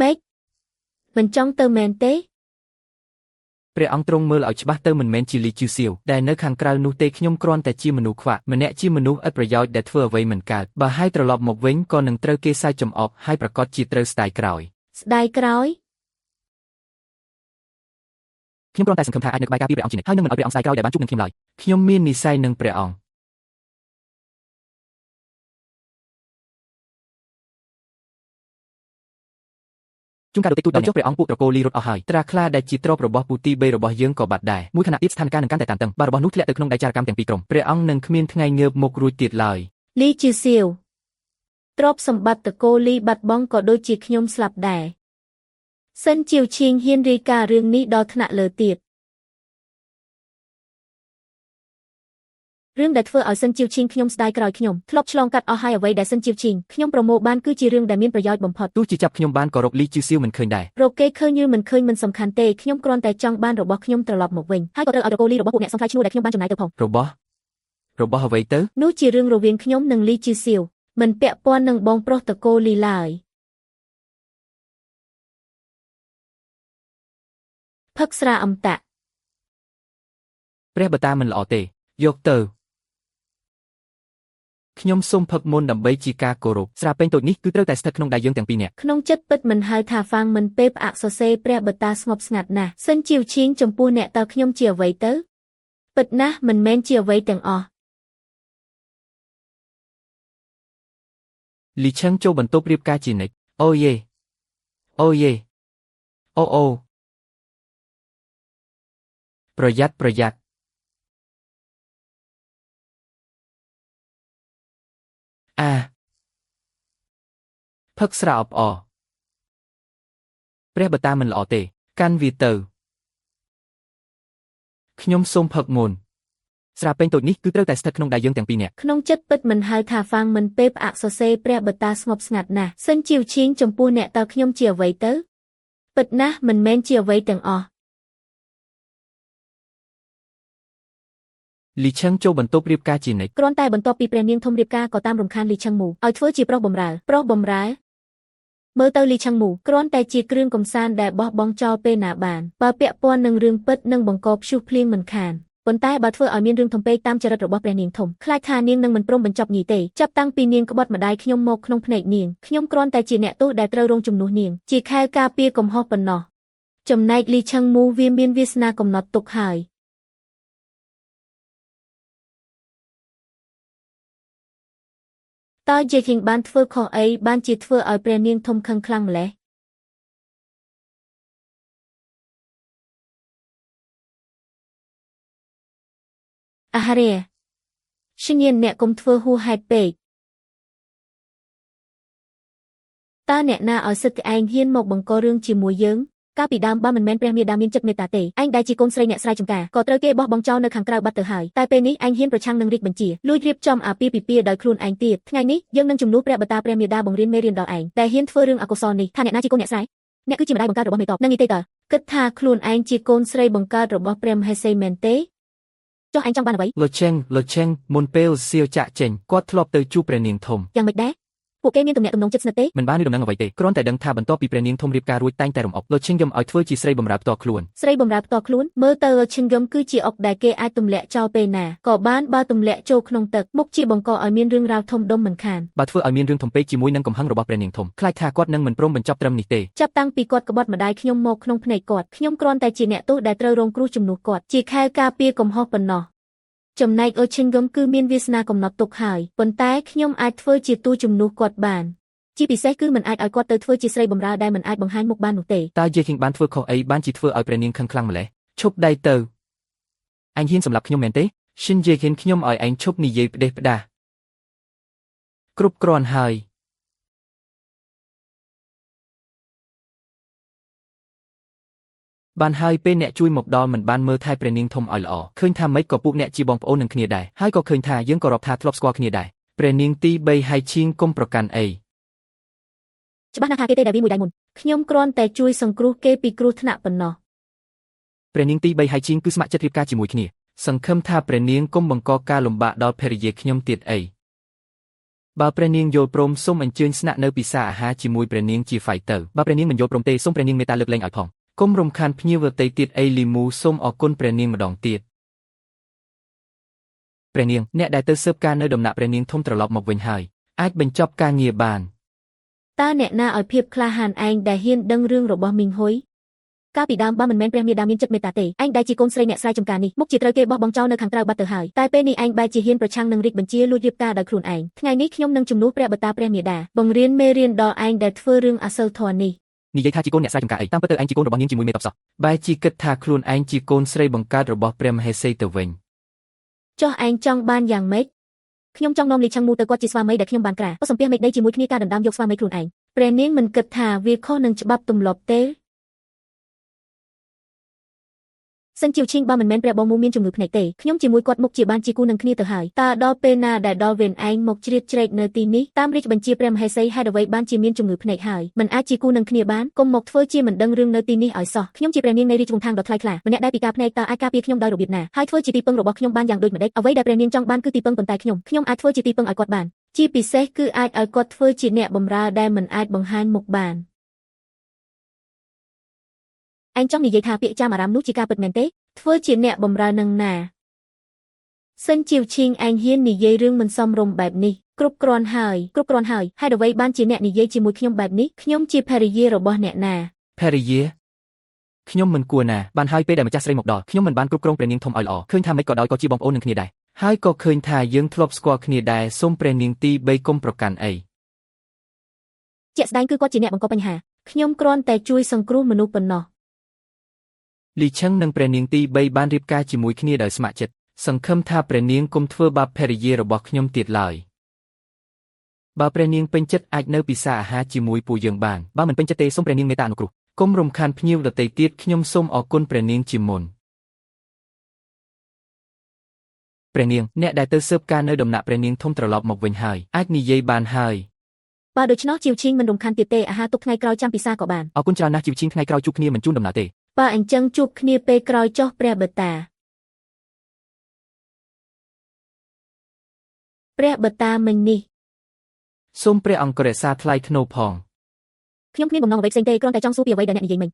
ម៉េចមិនចង់ទៅមែនទេព្រះអង្គទ្រង់មើលឲ្យច្បាស់ទៅមិនមែនជាលីជូសៀវដែលនៅខាងក្រៅនោះទេខ្ញុំគ្រាន់តែជាមនុស្សខ្វាក់ម្នាក់ជាមនុស្សឥតប្រយោជន៍ដែលធ្វើអ្វីមិនកើតបើហើយត្រឡប់មកវិញក៏នឹងត្រូវគេសើចចំអកហើយប្រកាសជាត្រូវស្ដាយក្រោយស្ដាយក្រោយខ្ញុំគ្រាន់តែសង្ឃឹមថាអាចនៅក្បែរការពារព្រះអង្គជានិច្ចហើយនឹងមិនឲ្យព្រះអង្គស្ដាយក្រោយដែលបានជួបនឹងខ្ញុំឡើយខ្ញុំមាននិស្ស័យនឹងព្រះអង្គជួនកាលដូចទូចដល់ចុះព្រះអង្គពួកត្រកូលលីរត់អស់ហើយត្រាខ្លាដែលជាទ្រព្យរបស់ពូទី3របស់យើងក៏បាត់ដែរមួយខណៈទៀតស្ថានភាពនឹងកាន់តែតានតឹងបើរបស់នោះធ្លាក់ទៅក្នុងដៃចារកម្មទាំងពីរក្រុមព្រះអង្គនឹងគ្មានថ្ងៃងើបមុខរួចទៀតឡើយលីជាសៀវទ្រព្យសម្បត្តិតកូលីបាត់បង់ក៏ដូចជាខ្ញុំស្លាប់ដែរសិនជាវឈៀងហ៊ានរាយការណ៍រឿងនេះដល់ថ្នាក់លើទៀតរឿងដែលធ្វើឲ្យសិនជាវឈៀងខ្ញុំស្ដាយក្រោយខ្ញុំធ្លាប់ឆ្លងកាត់អស់ហើយអ្វីដែលសិនជាវឈៀងខ្ញុំប្រមូលបានគឺជារឿងដែលមានប្រយោជន៍បំផុតទោះជាចាប់ខ្ញុំបានក៏រកលីជូសៀវមិនឃើញដែររកគេឃើញឬមិនឃើញមិនសំខាន់ទេខ្ញុំគ្រាន់តែចង់បានរបស់ខ្ញុំត្រឡប់មកវិញហើយក៏ត្រូវឲ្យតកូលីរបស់ពួកអ្នកសង្ខេបឈ្មោះដែលខ្ញុំបានចំណាយទៅផងរបស់អ្វីទៅនោះជារឿងរវាងខ្ញុំនិងលីជូសៀវមិនពាក់ព័ន្ធនឹងបងប្រុសតកូលីឡើយផឹកស្រាអម្តៈព្រះបតាមិនល្អទេយកទៅខ្ញុំសូមផឹកមុនដើម្បីជាការគោរពស្រាពេញតូចនេះគឺត្រូវតែស្ថិតក្នុងដៃយើងទាំងពីរនាក់ក្នុងចិត្តពិតមិនហៅថាហ្វាងមិនពេលផ្អាកសរសេរព្រះបតាស្ងប់ស្ងាត់ណាស់សិនជាវឈៀងចំពោះអ្នកតើខ្ញុំជាអ្វីទៅពិតណាស់មិនមែនជាអ្វីទាំងអស់លីឆឹងចូលបន្ទប់រៀបការជានិច្ចអូយេអូប្រយ័ត្នផឹកស្រាអបអរព្រះបតាមិនល្អទេកាន់វាទៅខ្ញុំសូមផឹកមុនស្រាពេញតូចនេះគឺត្រូវតែស្ថិតក្នុងដៃយើងទាំងពីរនាក់ក្នុងចិត្តពិតមិនហៅថាហ្វាងមិនពេលផ្អាកសរសេរព្រះបតាស្ងប់ស្ងាត់ណាស់សិនជាវឈៀងចំពោះអ្នកតើខ្ញុំជាអ្វីទៅពិតណាស់មិនមែនជាអ្វីទាំងអស់លីឆឹងចូលបន្ទប់រៀបការជានិច្ចគ្រាន់តែបន្ទាប់ពីព្រះនាងធំរៀបការក៏តាមរំខានលីឆឹងមូឲ្យធ្វើជាប្រុសបម្រើមើលទៅលីឆឹងមូគ្រាន់តែជាគ្រឿងកំសាន្តដែលបោះបង់ចោលពេលណាបានបើពាក់ព័ន្ធនឹងរឿងពិតនឹងបង្កព្យុះភ្លៀងមិនខានប៉ុន្តែបើធ្វើឲ្យមានរឿងធំពេកតាមចរិតរបស់ព្រះនាងធំខ្លាចថានាងនឹងមិនព្រមបញ្ចប់ញីទេចាប់តាំងពីនាងក្បត់ម្ដាយខ្ញុំមកក្នុងភ្នែកនាងខ្ញុំគ្រាន់តែជាអ្នកទោសដែលត្រូវរងជំនួសនាងជាខែលការពារកំហុសប៉ុណ្ណោះចំណែកលីឆឹងមូវាមានវាសនាកំណត់ទុកហើយតើយេឃីងបានធ្វើខុសអីបានជាធ្វើឲ្យព្រះនាងធំខឹងខ្លាំងម្ល៉េះអាហារ៉េឈ្នានអ្នកកុំធ្វើហួសហេតុពេកតើអ្នកណាឲ្យសិទ្ធិឯងហ៊ានមកបង្ករឿងជាមួយយើងកាលពីដើមបើមិនមែនព្រះមាតាមានចិត្តមេត្តាទេឯងដែលជាកូនស្រីអ្នកស្រែចម្ការក៏ត្រូវគេបោះបង់ចោលនៅខាងក្រៅបាត់ទៅហើយតែពេលនេះឯងហ៊ានប្រឆាំងនឹងរាជបញ្ជាលួចរៀបចំអាពាហ៍ពិពាហ៍ដោយខ្លួនឯងទៀតថ្ងៃនេះយើងនឹងជំនួសព្រះបតាព្រះមាតាបង្រៀនមេរៀនដល់ឯងតែហ៊ានធ្វើរឿងអកុសលនេះថាអ្នកណាជាកូនអ្នកស្រែអ្នកគឺជាម្ដាយបង្កើតរបស់មេតបនឹងនេះទេតើគិតថាខ្លួនឯងជាកូនស្រីបង្កើតរបស់ព្រះមហេសីមែនទេចុះឯងចង់បានអ្វីលោកឆេងមុនពេលសៀវចាក់ចេញគាត់ធ្លាប់ទៅជួបព្រះនាងធំយ៉ាងម៉េចដែរពួកគេមានទំនាក់ទំនងជិតស្និទ្ធទេមិនបានឬដំណឹងអ្វីទេគ្រាន់តែដឹងថាបន្ទាប់ពីព្រះនាងធំរៀបការរួចតែងតែរំអុកលោកឈិងយំឲ្យធ្វើជាស្រីបម្រើផ្ទាល់ខ្លួនស្រីបម្រើផ្ទាល់ខ្លួនមើលទៅលោកឈិងយំគឺជាអុកដែលគេអាចទម្លាក់ចោលពេលណាក៏បានបើទម្លាក់ចូលក្នុងទឹកមុខជាបង្កឲ្យមានរឿងរ៉ាវធំដុំមិនខានបើធ្វើឲ្យមានរឿងធំពេកជាមួយនឹងកំហឹងរបស់ព្រះនាងធំខ្លាចថាគាត់នឹងមិនព្រមបញ្ចប់ត្រឹមនេះទេចាប់តាំងពីគាត់ក្បត់ម្ដាយខ្ញុំមកក្នុងភ្នែកគាត់ខ្ញុំគ្រាន់តែជាអ្នកទោសដែលត្រូវរងគ្រោះជំនួសគាត់ជាខែលការពារកំហុសប៉ុណ្ណោះចំណែកអូឈិនយំគឺមានវាសនាកំណត់ទុកហើយប៉ុន្តែខ្ញុំអាចធ្វើជាតួជំនួសគាត់បានជាពិសេសគឺមិនអាចឲ្យគាត់ទៅធ្វើជាស្រីបម្រើដែលមិនអាចបង្ហាញមុខបាននោះទេតើយេឃីងបានធ្វើខុសអីបានជាធ្វើឲ្យព្រះនាងខឹងខ្លាំងម្ល៉េះឈប់ដៃទៅអញហ៊ានសម្លាប់ខ្ញុំមែនទេឈិនយេឃីងខ្ញុំឲ្យឯងឈប់និយាយផ្ដេសផ្ដាសគ្រប់គ្រាន់ហើយបានហើយពេលអ្នកជួយមកដល់មិនបានមើលថែព្រះនាងធំឲ្យល្អឃើញថាម៉េចក៏ពួកអ្នកជាបងប្អូននឹងគ្នាដែរហើយក៏ឃើញថាយើងក៏រាប់ថាធ្លាប់ស្គាល់គ្នាដែរព្រះនាងទី3ហើយឈៀងកុំប្រកាន់អីច្បាស់ណាស់ថាគេទេដែលវាមួយដៃមុនខ្ញុំគ្រាន់តែជួយសង្គ្រោះគេពីគ្រោះថ្នាក់ប៉ុណ្ណោះព្រះនាងទី3ហើយឈៀងគឺស្ម័គ្រចិត្តរៀបការជាមួយគ្នាសង្ឃឹមថាព្រះនាងកុំបង្កការលំបាកដល់ភរិយាខ្ញុំទៀតអី បើព្រះនាងយល់ព្រមសូមអញ្ជើញស្នាក់នៅពិសាអាហារជាមួយព្រះនាងជាហ្វាយទៅបើព្រះនាងមិនយល់ព្រមទេសូមព្រះនាងមេត្តាលើកលែងឲ្យផងកុំរំខានភ្ញៀវដទៃទៀតអេលីមូសូមអរគុណព្រះនាងម្ដងទៀតព្រះនាងអ្នកដែលទៅស៊ើបការនៅដំណាក់ព្រះនាងធំត្រឡប់មកវិញហើយអាចបញ្ចប់ការងារបានតើអ្នកណាឲ្យភាពក្លាហានឯងដែលហ៊ានដឹងរឿងរបស់មីងហ៊ុយកាលពីដើមបើមិនមែនព្រះមាតាមានចិត្តមេត្តាទេឯងដែលជាកូនស្រីអ្នកស្រែចម្ការនេះមុខជាត្រូវគេបោះបង់ចោលនៅខាងក្រៅបាត់ទៅហើយតែពេលនេះឯងបែរជាហ៊ានប្រឆាំងនឹងរាជបញ្ជាលួចរៀបការដោយខ្លួនឯងថ្ងៃនេះខ្ញុំនឹងជំនួសព្រះបតាព្រះមាតាបង្រៀនមេរៀនដល់ឯងដែលធ្វើរឿងអសិលធម៌នេះនិយាយថាជាកូនអ្នកស្រែចម្ការអីតាមពិតទៅឯងជាកូនរបស់នាងជាមួយមេតបសោះបែរជាគិតថាខ្លួនឯងជាកូនស្រីបង្កើតរបស់ព្រះមហេសីទៅវិញចុះឯងចង់បានយ៉ាងម៉េចខ្ញុំចង់នាំលីឆាំងមូទៅគាត់ជាស្វាមីដែលខ្ញុំបានក្រាក៏សំពះមេដីជាមួយគ្នាការដណ្ដើមយកស្វាមីខ្លួនឯងព្រះនាងមិនគិតថាវាខុសនឹងច្បាប់ទម្លាប់ទេសិនជាវឈីងបើមិនមែនព្រះបងមូមានជំងឺភ្នែកទេខ្ញុំជាមួយគាត់មុខជាបានជាគូនឹងគ្នាទៅហើយតើដល់ពេលណាដែលដល់វេនឯងមកជ្រៀតជ្រែកនៅទីនេះតាមរាជបញ្ជាព្រះមហេសីហេតុអ្វីបានជាមានជំងឺភ្នែកហើយមិនអាចជាគូនឹងគ្នាបានកុំមកធ្វើជាមិនដឹងរឿងនៅទីនេះឲ្យសោះខ្ញុំជាព្រះនាងនៃរាជវង្សខាងដ៏ថ្លៃថ្លាម្នាក់ដែលពិការភ្នែកតើអាចការពារខ្ញុំដោយរបៀបណាហើយធ្វើជាទីពឹងរបស់ខ្ញុំបានយ៉ាងដូចម្តេចអ្វីដែលព្រះនាងចង់បានគឺទីពឹងប៉ុន្តែខ្ញុំអាចធ្វើជាទីពឹងឲ្យគាត់បានជាពិសេសគឺអាចឲ្យគាត់ធ្វើជាអ្នកបម្រើដែលមិនអាចបង្ហាញមុខបានឯងចង់និយាយថាពាក្យចាំអារ៉ាមនោះជាការពិតមែនទេធ្វើជាអ្នកបម្រើនឹងណាសិនជាវឈីងឯងហ៊ាននិយាយរឿងមិនសមរម្យបែបនេះគ្រប់គ្រាន់ហើយហេតុអ្វីបានជាអ្នកនិយាយជាមួយខ្ញុំបែបនេះខ្ញុំជាភរិយារបស់អ្នកណាភរិយាខ្ញុំមិនគួរណាបានហើយពេលដែលម្ចាស់ស្រីមកដល់ខ្ញុំមិនបានគ្រប់គ្រងព្រះនាងធំឲ្យល្អឃើញថាមិនក៏ដោយក៏ជាបងប្អូននឹងគ្នាដែរហើយក៏ឃើញថាយើងធ្លាប់ស្គាល់គ្នាដែរសូមព្រះនាងទី3កុំប្រកាន់អីជាក់ស្ដែងគឺគាត់ជាអ្នកបង្កបញ្ហាខ្ញុំគ្រាន់តែជួយសង្គ្រោះមនុស្សប៉ុណ្ណោះលីឆឹងនិងព្រះនាងទី3បានរៀបការជាមួយគ្នាដោយស្ម័គ្រចិត្តសង្ឃឹមថាព្រះនាងកុំធ្វើបាបភរិយារបស់ខ្ញុំទៀតឡើយបើព្រះនាងពេញចិត្តអាចនៅពិសាអាហារជាមួយពួកយើងបានបើមិនពេញចិត្តទេសូមព្រះនាងមេត្តាអនុគ្រោះកុំរំខានភ្ញៀវដទៃទៀតខ្ញុំសូមអរគុណព្រះនាងជាមុនព្រះនាងអ្នកដែលទៅស៊ើបការនៅដំណាក់ព្រះនាងធំត្រឡប់មកវិញហើយអាចនិយាយបានហើយបើដូច្នោះជីវឈីងមិនរំខានទៀតទេអាហារទុកថ្ងៃក្រោយចាំពិសាក៏បានអរគុណច្រើនណាស់ជីវឈីងថ្ងៃក្រោយជួបគ្នាមិនជូនដំណើរទេបើអញ្ចឹងជួបគ្នាពេលក្រោយចុះព្រះបតាមិញនេះសូមព្រះអង្គរក្សាថ្លៃថ្នូរផងខ្ញុំគ្មានបំណងអ្វីផ្សេងទេគ្រាន់តែចង់សួរពីអ្វីដែលអ្នកនិយាយមិញ